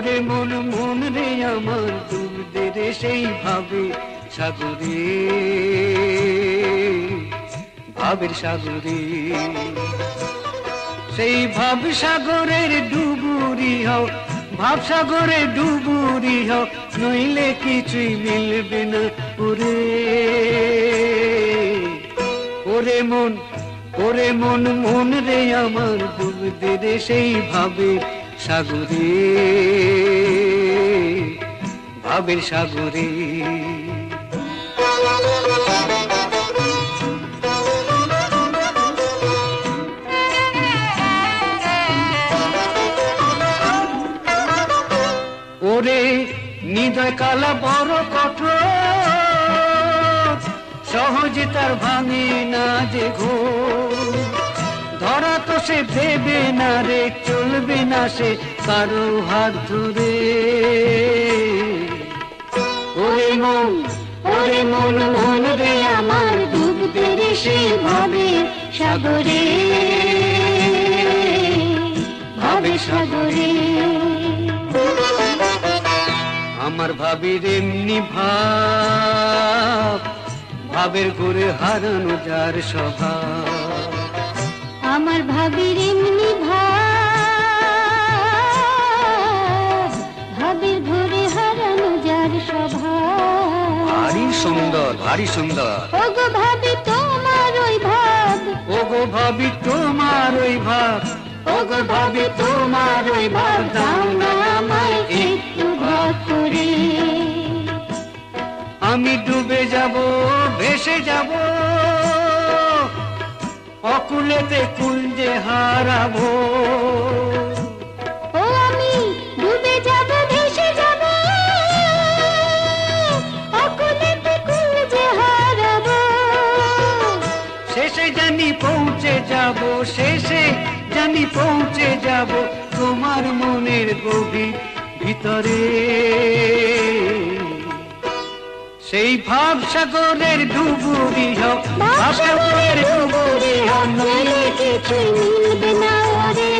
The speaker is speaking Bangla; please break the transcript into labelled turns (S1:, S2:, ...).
S1: ওরে মন মন রে আমার ডুবতে রে সেই ভাবে সাগরে, ভাবের সাগরে। সেই ভাব সাগরের ডুবুরি হও, ভাব সাগরে ডুবুরি হও, নইলে কিছুই মিলবে না। ওরে ওরে মন, ওরে মন মন রে আমার ডুবতে রে সেই ভাবে সাগরে, ভাবের সাগরে। ওরে নিদয় কালা বড় কঠোর, সহজে তার ভাঙে না যে ঘোর। ধরা তো সে দেবে না রে, চলবে না সে কারো হাত ধরে। ওরে মন, ওরে মন মন রে আমার ডুবতে রে সেই ভাবে সাগরে, ভাবে সাগরে। আমার ভাবির এমনি ভাব, ভাবের ঘুরে হারানো যার স্বভাব।
S2: আমার ভাবির এমনি ভাব, ভাবের ঘুরে হারানো যার স্বভাব।
S1: ভারী সুন্দর, ভারী সুন্দর।
S2: ওগো ভাবি তোমার ওই ভাব,
S1: ওগো ভাবি তোমার ওই ভাব, ওগো ভাবি তোমার ওই ভাব। দাও না আমায় একটু ভাগ করে, আমি ডুবে যাব, ভেসে যাব, অকুলেতে কুঞ্জে হারাবো।
S2: ও আমি ডুবে যাব, ভেসে যাব, অকুলেতে কুঞ্জে হারাবো।
S1: শেষে জানি পৌঁছে যাব, শেষে জানি পৌঁছে যাব তোমার মনের গভীর ভিতরে। সেই ভাব সাগরের ডুবুরি হও, ভাব সাগরের ডুবুরি হও,
S2: নইলে কিছুই মিলবে না রে।